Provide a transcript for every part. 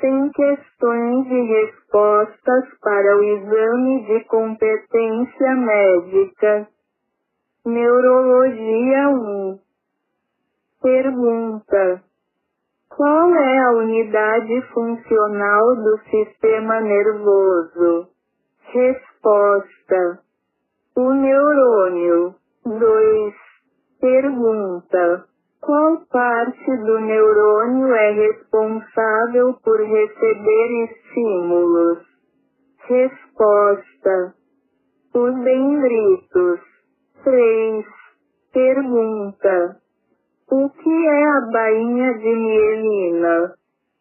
sem questões e respostas para o exame de competência médica. Neurologia 1. Pergunta: qual é a unidade funcional do sistema nervoso? Resposta: o neurônio. 2. Pergunta: qual parte do neurônio é responsável por receber estímulos? Resposta: os dendritos. 3. Pergunta: o que é a bainha de mielina?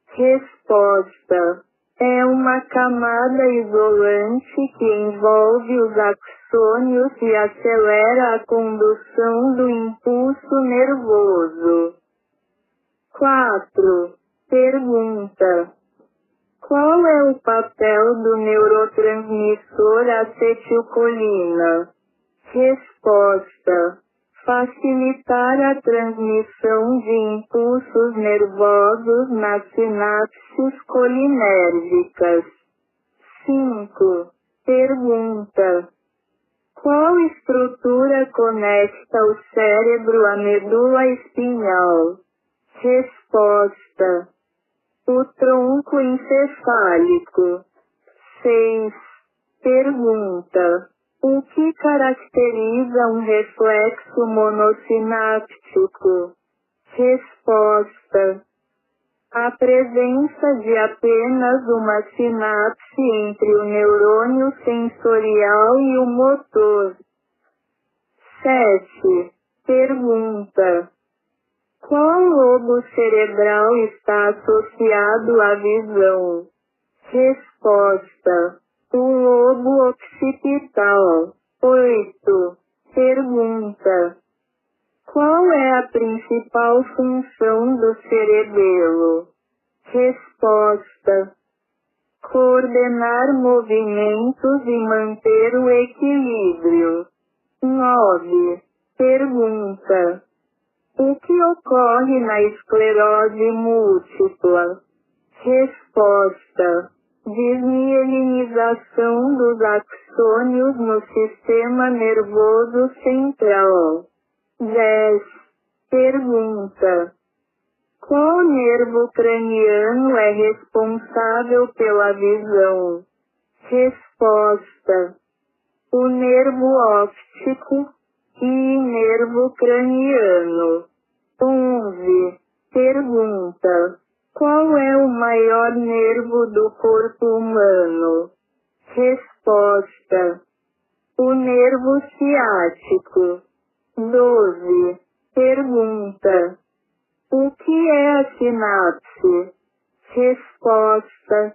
Resposta: é uma camada isolante que envolve os axônios e acelera a condução do impulso nervoso. 4. Pergunta: qual é o papel do neurotransmissor acetilcolina? Resposta: facilitar a transmissão de impulsos nervosos nas sinapses colinérgicas. 5. Pergunta: qual estrutura conecta o cérebro à medula espinhal? Resposta: o tronco encefálico. 6. Pergunta: o que caracteriza um reflexo monossináptico? Resposta: a presença de apenas uma sinapse entre o neurônio sensorial e o motor. 7. Pergunta: qual lobo cerebral está associado à visão? Resposta: o lobo occipital. 8. Pergunta: qual é a principal função do cerebelo? Resposta: coordenar movimentos e manter o equilíbrio. 9. Pergunta: o que ocorre na esclerose múltipla? Resposta: desmielinização dos axônios no sistema nervoso central. 10. Pergunta: qual nervo craniano é responsável pela visão? Resposta: o nervo óptico e nervo craniano. 11. Pergunta: qual é o maior nervo do corpo humano? Resposta: o nervo ciático. 12. Pergunta: o que é a sinapse? Resposta: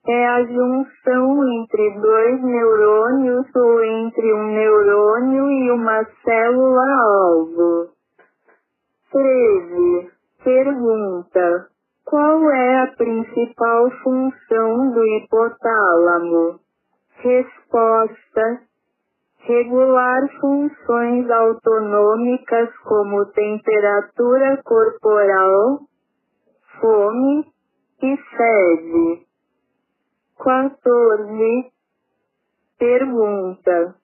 é a junção entre dois neurônios ou entre um neurônio e uma célula-alvo. 13. Pergunta: qual é a principal função do hipotálamo? Resposta: regular funções autonômicas como temperatura corporal, fome e sede. 14. Pergunta: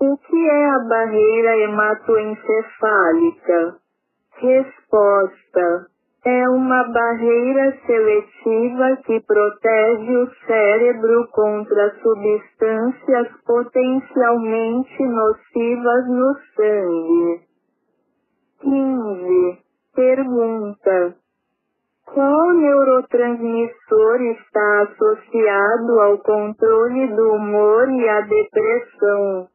o que é a barreira hematoencefálica? Resposta: é uma barreira seletiva que protege o cérebro contra substâncias potencialmente nocivas no sangue. 15. Pergunta: qual neurotransmissor está associado ao controle do humor e à depressão?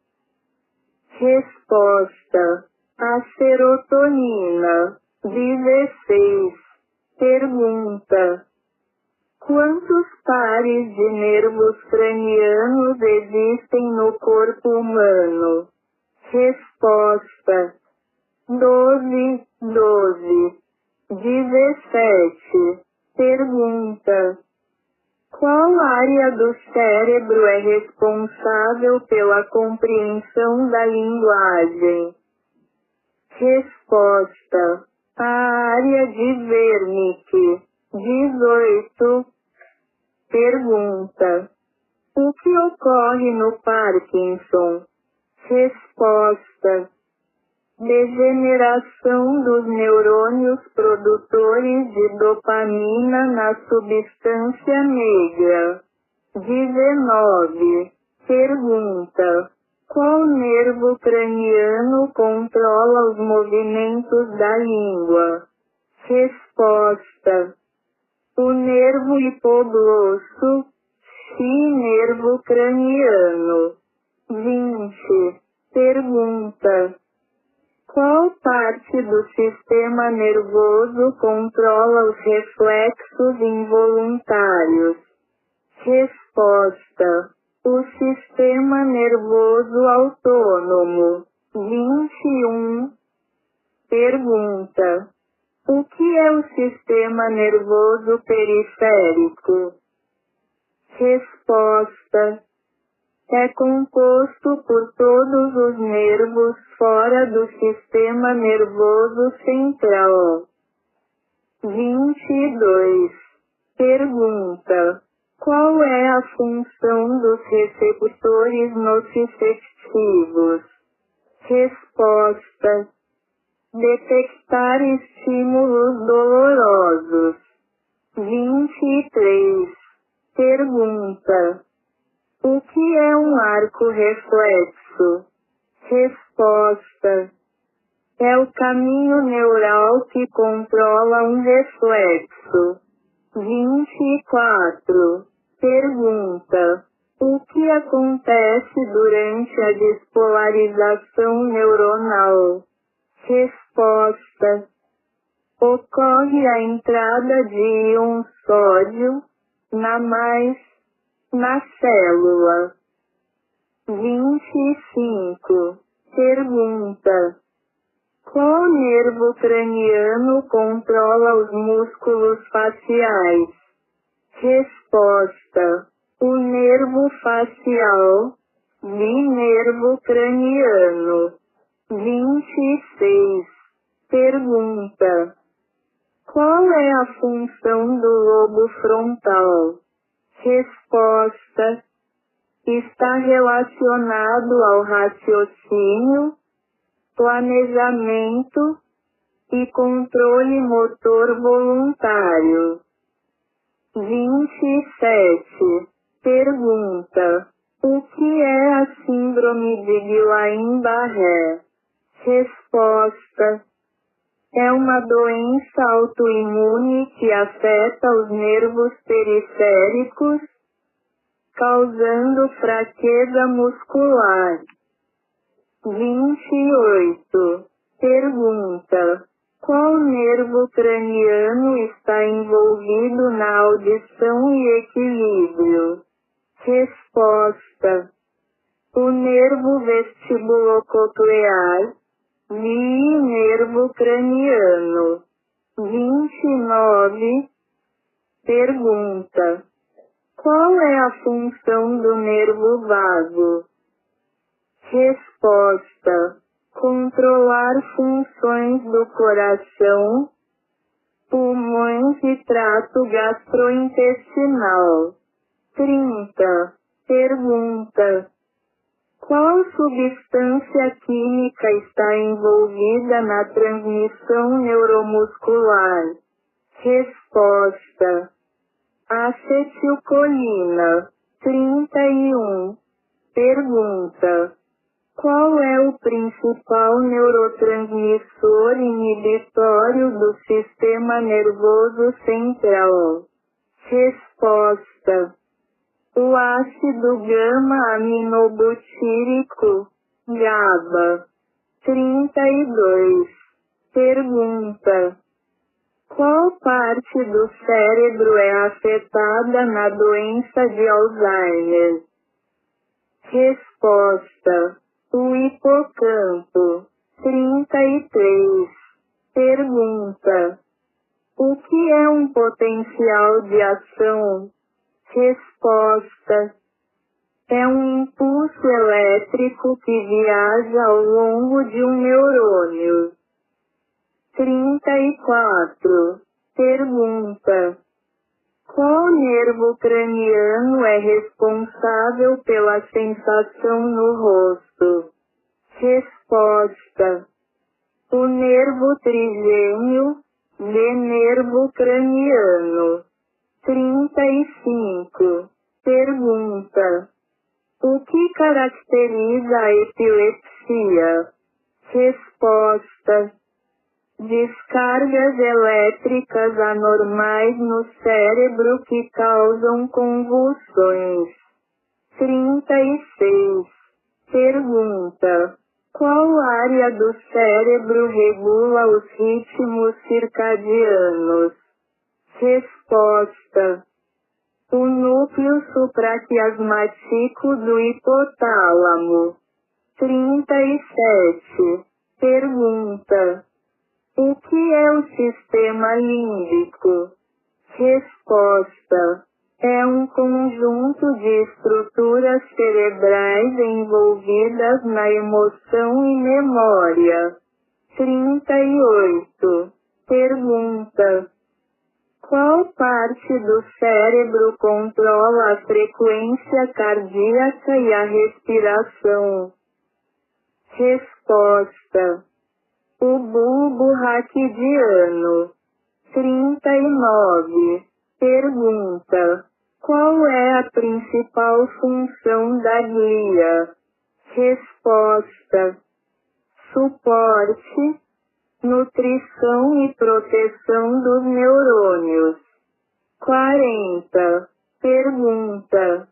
Resposta: a serotonina. 16. Pergunta: quantos pares de nervos cranianos existem no corpo humano? Resposta: 12. 17. Pergunta: qual área do cérebro é responsável pela compreensão da linguagem? Resposta: a área de Wernicke. 18. Pergunta: o que ocorre no Parkinson? Resposta: degeneração dos neurônios produtores de dopamina na substância negra. 19. Pergunta: qual nervo craniano controla os movimentos da língua? Resposta: o nervo hipoglosso, nervo craniano. 20. Pergunta: qual parte do sistema nervoso controla os reflexos involuntários? Resposta: o sistema nervoso autônomo. 21. Pergunta: o que é o sistema nervoso periférico? Resposta: é composto por todos os nervos fora do sistema nervoso central. 22. Pergunta: qual é a função dos receptores nociceptivos? Resposta: detectar estímulos dolorosos. 23. Pergunta: o que é um arco reflexo? Resposta: é o caminho neural que controla um reflexo. 24. Pergunta: o que acontece durante a despolarização neuronal? Resposta: ocorre a entrada de íon sódio na célula. 25. Pergunta: qual nervo craniano controla os músculos faciais? Resposta: o nervo facial, nervo craniano. 26. Pergunta: qual é a função do lobo frontal? Resposta: está relacionado ao raciocínio, planejamento e controle motor voluntário. 27. Pergunta: o que é a síndrome de Guillain-Barré? Resposta: é uma doença autoimune que afeta os nervos periféricos, causando fraqueza muscular. 28. Pergunta: qual nervo craniano está envolvido na audição e equilíbrio? Resposta: o nervo vestibulococlear, nervo craniano. 29. Pergunta: qual é a função do nervo vago? Resposta: controlar funções do coração, pulmões e trato gastrointestinal. 30. Pergunta: qual substância química está envolvida na transmissão neuromuscular? Resposta: acetilcolina. 31. Pergunta: qual é o principal neurotransmissor inibitório do sistema nervoso central? Resposta: o ácido gama-aminobutírico, GABA. 32. Pergunta: qual parte do cérebro é afetada na doença de Alzheimer? Resposta: o hipocampo. 33. Pergunta: o que é um potencial de ação? Resposta: é um impulso elétrico que viaja ao longo de um neurônio. 34. Pergunta: qual nervo craniano é responsável pela sensação no rosto? Resposta: o nervo trigêmeo, de nervo craniano. 35. Pergunta: o que caracteriza a epilepsia? Resposta: descargas elétricas anormais no cérebro que causam convulsões. 36. Pergunta: qual área do cérebro regula os ritmos circadianos? Resposta: o núcleo supraquiasmático do hipotálamo. 37. Pergunta: o que é o sistema límbico? Resposta: é um conjunto de estruturas cerebrais envolvidas na emoção e memória. 38. Pergunta: qual parte do cérebro controla a frequência cardíaca e a respiração? Resposta: o bulbo raquidiano. 39. Pergunta: qual é a principal função da glia? Resposta: suporte, nutrição e proteção dos neurônios. 40. Pergunta: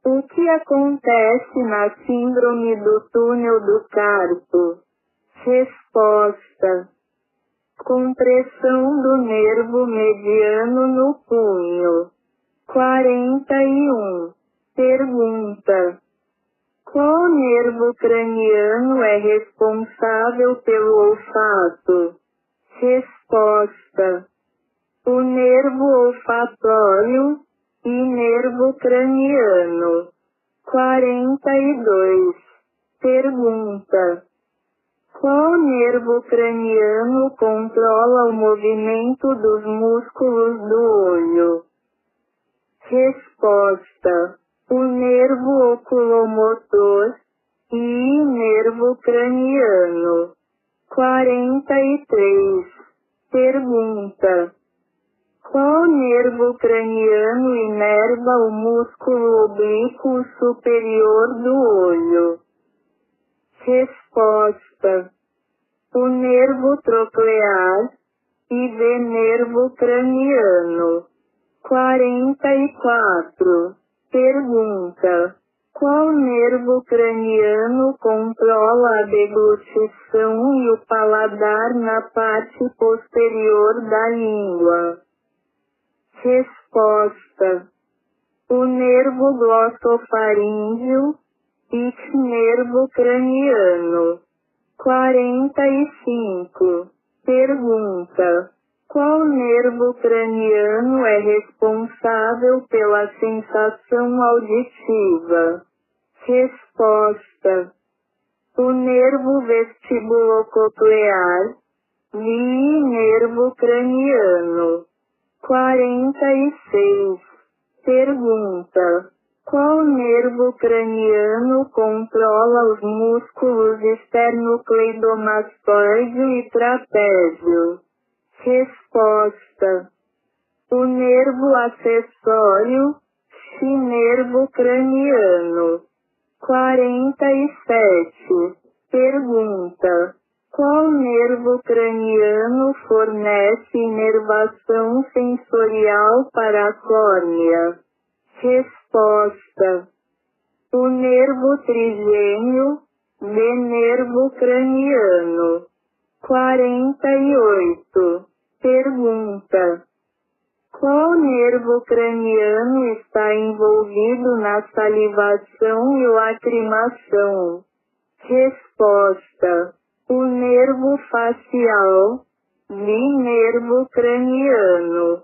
o que acontece na síndrome do túnel do carpo? Resposta: compressão do nervo mediano no punho. 41. Pergunta: qual nervo craniano é responsável pelo olfato? Resposta: o nervo olfatório e nervo craniano. 42. Pergunta: qual nervo craniano controla o movimento dos músculos do olho? Resposta: o nervo oculomotor e nervo craniano. 43. Pergunta: qual nervo craniano inerva o músculo oblíquo superior do olho? Resposta: o nervo troclear e nervo craniano. 44. Pergunta: qual nervo craniano controla a deglutição e o paladar na parte posterior da língua? Resposta: o nervo glossofaríngeo e nervo craniano. 45. Pergunta: qual nervo craniano é responsável pela sensação auditiva? Resposta: o nervo vestibulococlear e nervo craniano. 46. Pergunta: qual nervo craniano controla os músculos esternocleidomastoide e trapézio? Resposta: o nervo acessório e nervo craniano. 47. Pergunta: qual nervo craniano fornece inervação sensorial para a córnea? Resposta: o nervo trigêmeo de nervo craniano. 48. Pergunta: qual nervo craniano está envolvido na salivação e lacrimação? Resposta: o nervo facial e nervo craniano.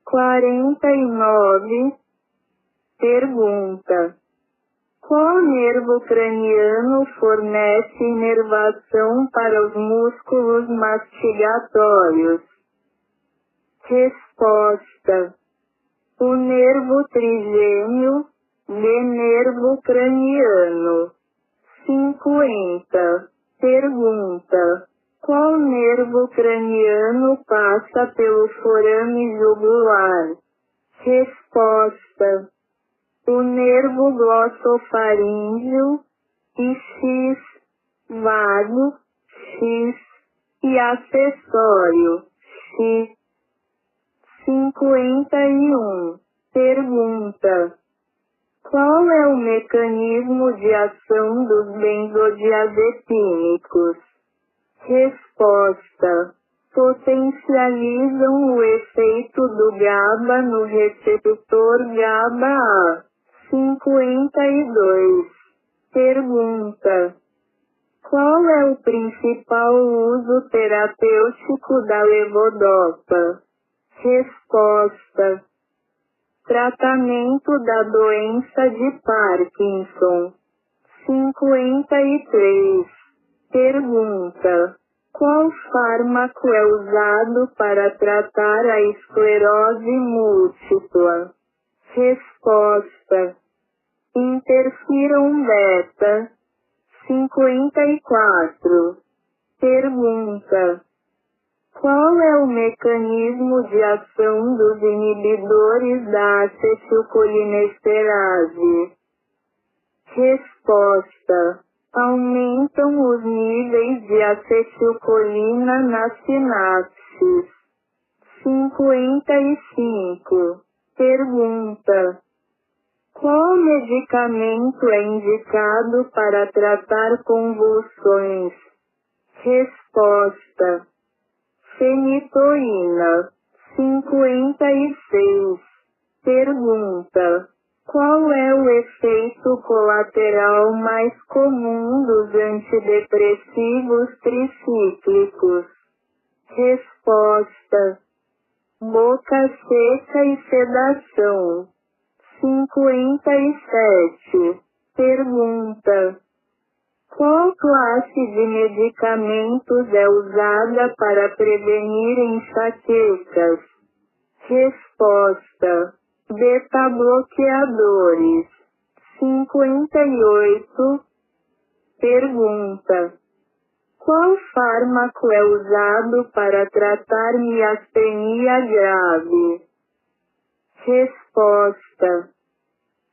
49. Pergunta: qual nervo craniano fornece inervação para os músculos mastigatórios? Resposta. O nervo trigêmeo, de nervo craniano. 50. Pergunta. Qual nervo craniano passa pelo forame jugular? Resposta. O nervo glossofaríngeo, e X, vago, X, e acessório, X. 51. Pergunta. Qual é o mecanismo de ação dos benzodiazepínicos? Resposta. Potencializam o efeito do GABA no receptor GABA-A. 52. Pergunta. Qual é o principal uso terapêutico da levodopa? Resposta. Tratamento da doença de Parkinson. 53. Pergunta. Qual fármaco é usado para tratar a esclerose múltipla? Resposta. Interferon beta. 54. Pergunta. Qual é o mecanismo de ação dos inibidores da acetilcolinesterase? Resposta. Aumentam os níveis de acetilcolina nas sinapses. 55. Pergunta. Qual medicamento é indicado para tratar convulsões? Resposta. Fenitoína. 56. Pergunta. Qual é o efeito colateral mais comum dos antidepressivos tricíclicos? Resposta. Boca seca e sedação. 57. Pergunta. Qual classe de medicamentos é usada para prevenir enxaquecas? Resposta. Beta-bloqueadores. 58. Pergunta. Qual fármaco é usado para tratar miastenia grave? Resposta.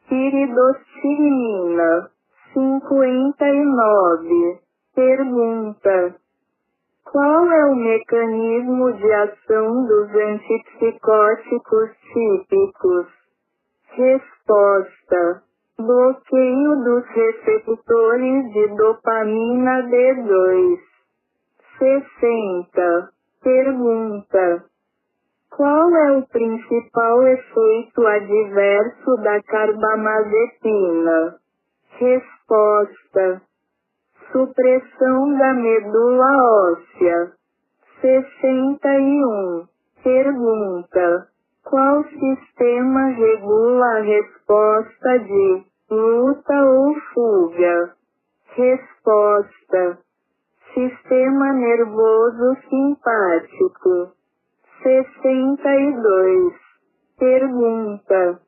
Piridostigmina. 59. Pergunta. Qual é o mecanismo de ação dos antipsicóticos típicos? Resposta. Bloqueio dos receptores de dopamina D2. 60. Pergunta. Qual é o principal efeito adverso da carbamazepina? Resposta. Supressão da medula óssea. 61. Pergunta. Qual sistema regula a resposta de luta ou fuga? Resposta. Sistema nervoso simpático. 62. Pergunta.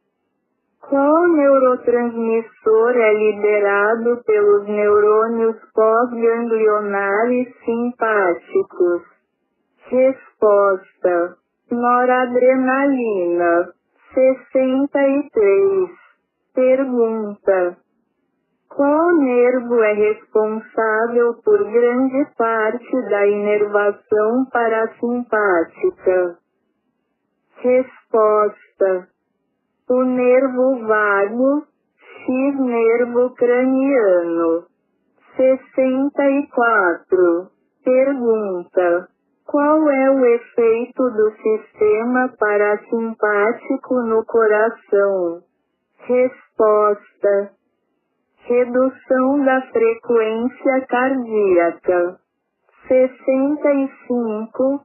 Qual neurotransmissor é liberado pelos neurônios pós-ganglionares simpáticos? Resposta. Noradrenalina. 63. Pergunta. Qual nervo é responsável por grande parte da inervação parasimpática? Resposta. O nervo vago, X-nervo craniano. 64. Pergunta. Qual é o efeito do sistema parasimpático no coração? Resposta. Redução da frequência cardíaca. 65.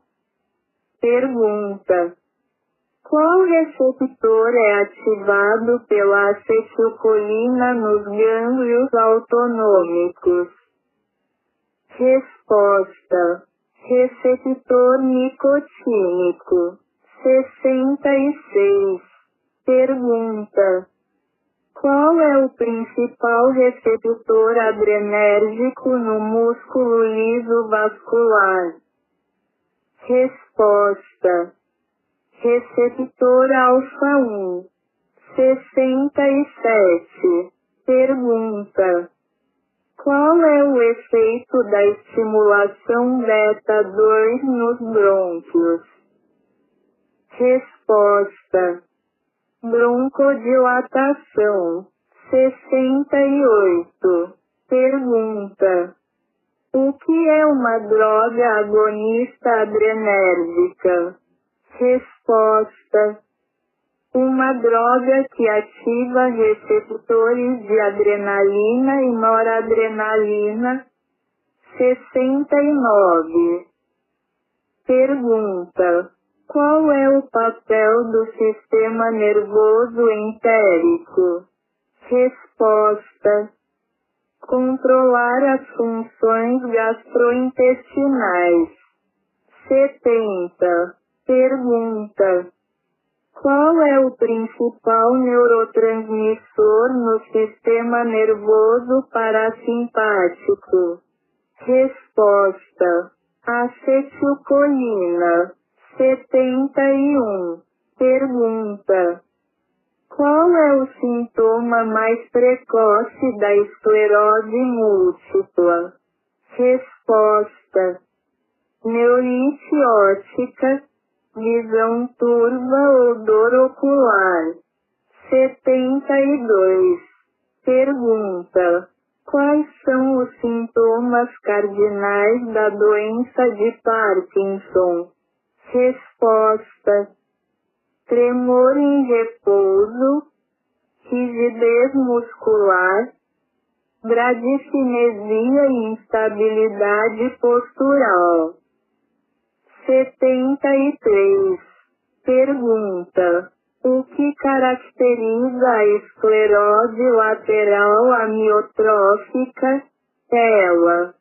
Pergunta. Qual receptor é ativado pela acetilcolina nos gânglios autonômicos? Resposta. Receptor nicotínico. 66. Pergunta: qual é o principal receptor adrenérgico no músculo liso vascular? Resposta: receptor alfa 1. 67. Pergunta: qual é o efeito da estimulação beta 2 nos brônquios? Resposta: broncodilatação. 68. Pergunta: o que é uma droga agonista adrenérgica? Resposta: uma droga que ativa receptores de adrenalina e noradrenalina. 69. Pergunta: qual é o papel do sistema nervoso entérico? Resposta: controlar as funções gastrointestinais. 70. Pergunta: qual é o principal neurotransmissor no sistema nervoso parasimpático? Resposta: acetilcolina. 71. Pergunta: qual é o sintoma mais precoce da esclerose múltipla? Resposta: neurite óptica, visão turva ou dor ocular. 72. Pergunta: quais são os sintomas cardinais da doença de Parkinson? Resposta: tremor em repouso, rigidez muscular, bradicinesia e instabilidade postural. 73. Pergunta: o que caracteriza a esclerose lateral amiotrófica, ELA?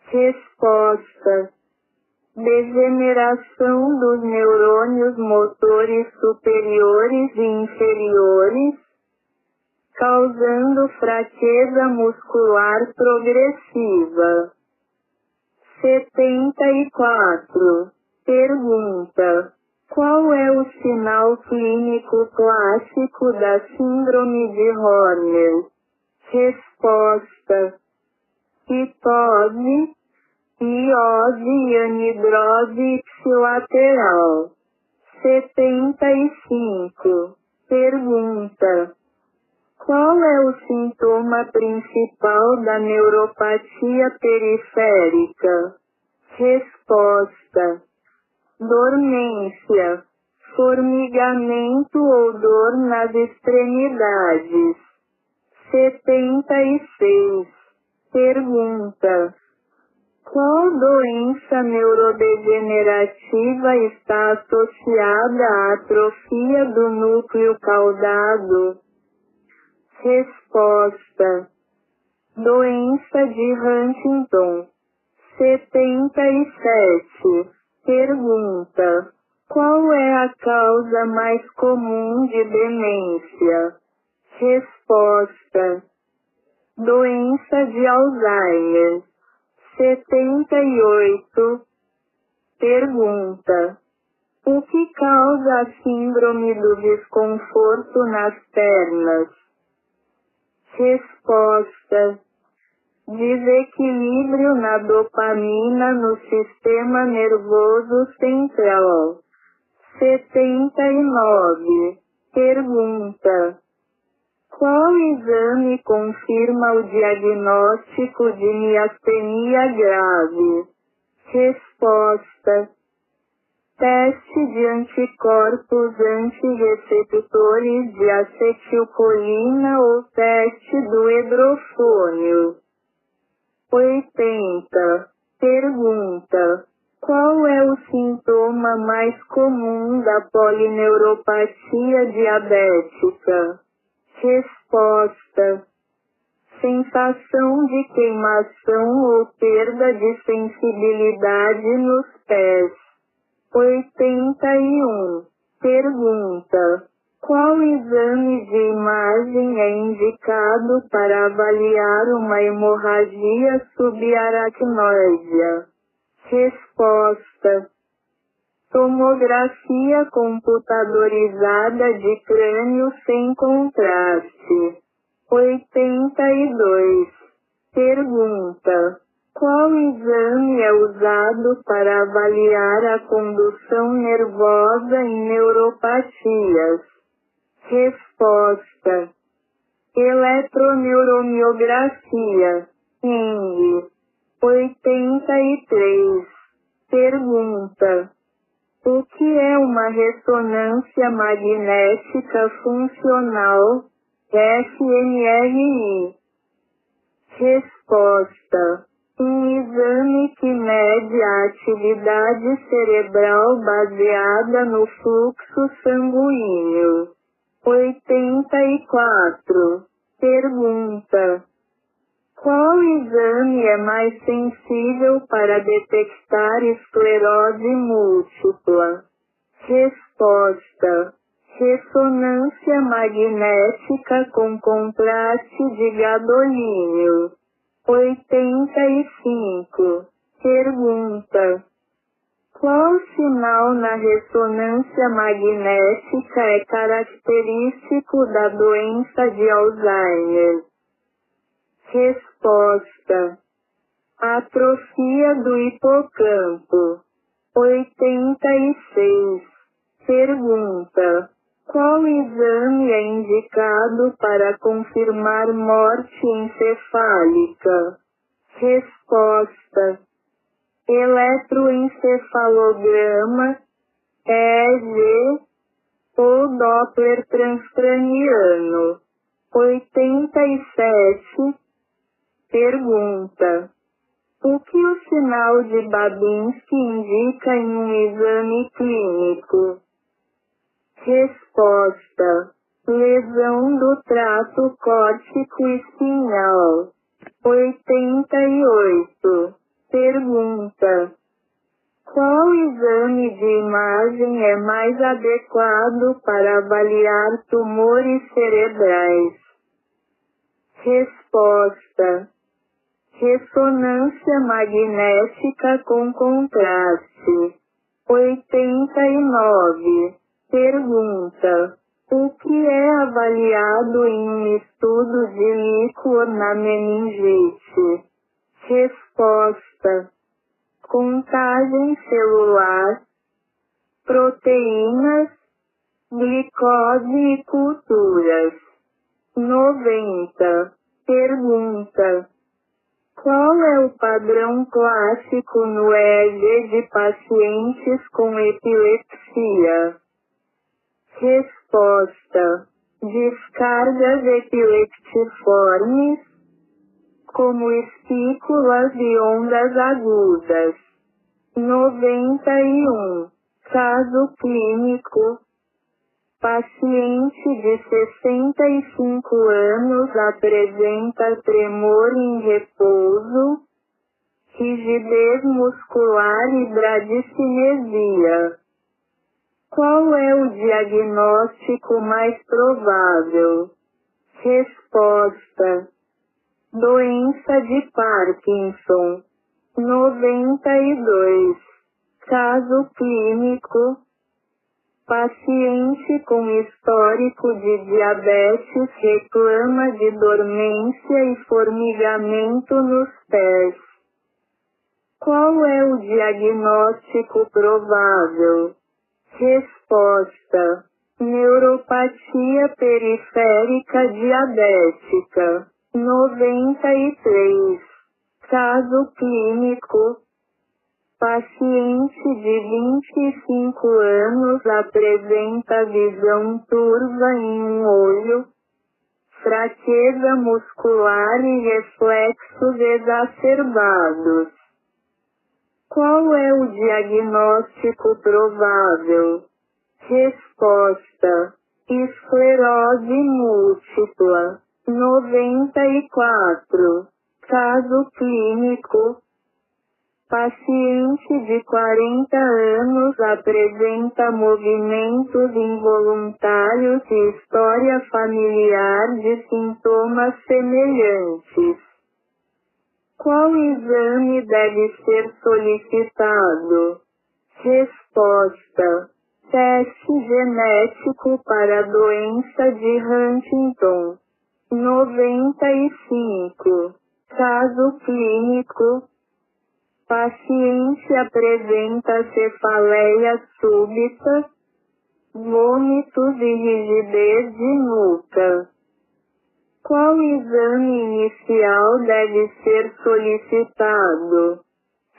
Resposta: degeneração dos neurônios motores superiores e inferiores, causando fraqueza muscular progressiva. 74. Pergunta: qual é o sinal clínico clássico da síndrome de Horner? Resposta: pitose, iose e anidrose ipsilateral. 75. Pergunta: qual é o sintoma principal da neuropatia periférica? Resposta: dormência, formigamento ou dor nas extremidades. 76. Pergunta: qual doença neurodegenerativa está associada à atrofia do núcleo caudado? Resposta: doença de Huntington. 77. Pergunta: qual é a causa mais comum de demência? Resposta: doença de Alzheimer. 78. Pergunta: o que causa a síndrome do desconforto nas pernas? Resposta: desequilíbrio na dopamina no sistema nervoso central. 79. Pergunta: qual exame confirma o diagnóstico de miastenia grave? Resposta: teste de anticorpos antirreceptores de acetilcolina ou teste do hidrofônio. 80. Pergunta: qual é o sintoma mais comum da polineuropatia diabética? Resposta: sensação de queimação ou perda de sensibilidade nos pés. 81. Pergunta: qual exame de imagem é indicado para avaliar uma hemorragia subaracnoidea? Resposta: tomografia computadorizada de crânio sem contraste. 82. Pergunta: qual exame é usado para avaliar a condução nervosa em neuropatias? Resposta: eletroneuromiografia. ENG. 83. Pergunta: o que é uma ressonância magnética funcional, fMRI? Resposta: um exame que mede a atividade cerebral baseada no fluxo sanguíneo. 84. Pergunta: qual exame é mais sensível para detectar esclerose múltipla? Resposta: ressonância magnética com contraste de gadolínio. 85. Pergunta: qual sinal na ressonância magnética é característico da doença de Alzheimer? Resposta: atrofia do hipocampo. 86. Pergunta: qual exame é indicado para confirmar morte encefálica? Resposta: eletroencefalograma, EEG ou Doppler transcraniano. 87. Pergunta: o que o sinal de Babinski indica em um exame clínico? Resposta: lesão do trato córtico espinhal. 88. Pergunta: qual exame de imagem é mais adequado para avaliar tumores cerebrais? Resposta: ressonância magnética com contraste. 89. Pergunta: o que é avaliado em um estudo de líquor na meningite? Resposta: contagem celular, proteínas, glicose e culturas. 90. Pergunta: qual é o padrão clássico no EEG de pacientes com epilepsia? Resposta: descargas epileptiformes, como espículas e ondas agudas. 91. Caso clínico: paciente de 65 anos apresenta tremor em repouso, rigidez muscular e bradicinesia. Qual é o diagnóstico mais provável? Resposta: doença de Parkinson. 92. Caso clínico: paciente com histórico de diabetes reclama de dormência e formigamento nos pés. Qual é o diagnóstico provável? Resposta: neuropatia periférica diabética. 93. Caso clínico: paciente de 25 anos apresenta visão turva em um olho, fraqueza muscular e reflexos exacerbados. Qual é o diagnóstico provável? Resposta: esclerose múltipla. 94. Caso clínico: Paciente de 40 anos apresenta movimentos involuntários e história familiar de sintomas semelhantes. Qual exame deve ser solicitado? Resposta: teste genético para a doença de Huntington. 95. Caso clínico. Paciente apresenta cefaleia súbita, vômitos e rigidez de nuca. Qual exame inicial deve ser solicitado?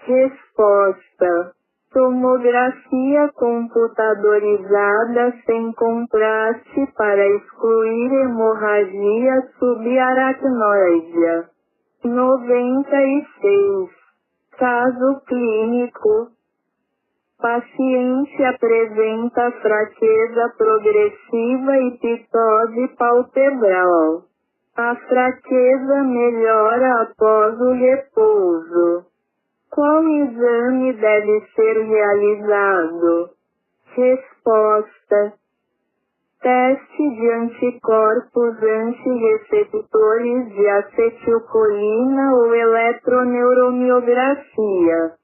Resposta: tomografia computadorizada sem contraste para excluir hemorragia subaracnoidea. 96. Caso clínico. Paciente apresenta fraqueza progressiva e ptose palpebral. A fraqueza melhora após o repouso. Qual exame deve ser realizado? Resposta: teste de anticorpos antirreceptores de acetilcolina ou eletroneuromiografia.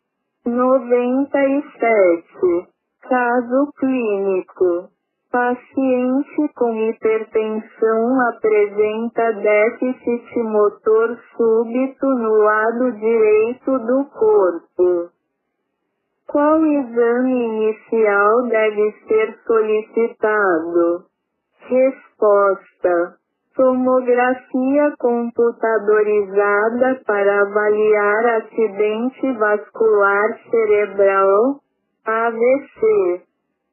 97. Caso clínico. Paciente com hipertensão apresenta déficit motor súbito no lado direito do corpo. Qual exame inicial deve ser solicitado? Resposta: tomografia computadorizada para avaliar acidente vascular cerebral, AVC.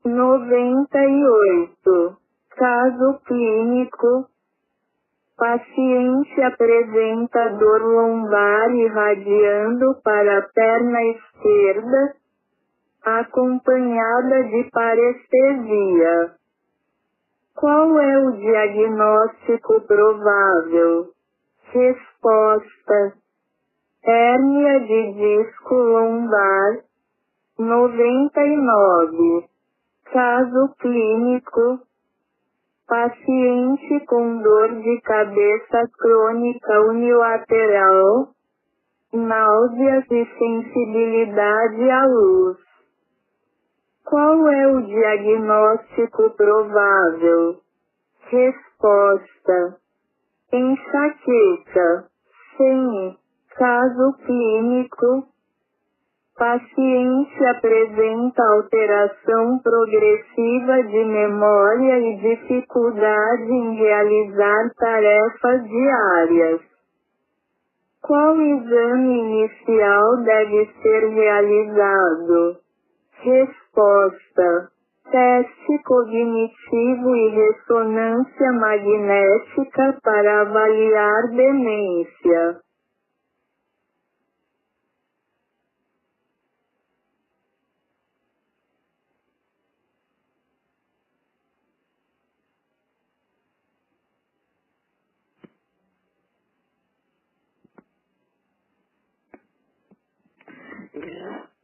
98. Caso clínico. Paciente apresenta dor lombar irradiando para a perna esquerda, acompanhada de parestesia. Qual é o diagnóstico provável? Resposta: hérnia de disco lombar. 99. Caso clínico. Paciente com dor de cabeça crônica unilateral, náuseas e sensibilidade à luz. Qual é o diagnóstico provável? Resposta: enxaqueca. 100. Caso clínico. Paciente apresenta alteração progressiva de memória e dificuldade em realizar tarefas diárias. Qual exame inicial deve ser realizado? Resposta: teste cognitivo e ressonância magnética para avaliar demência. Yeah.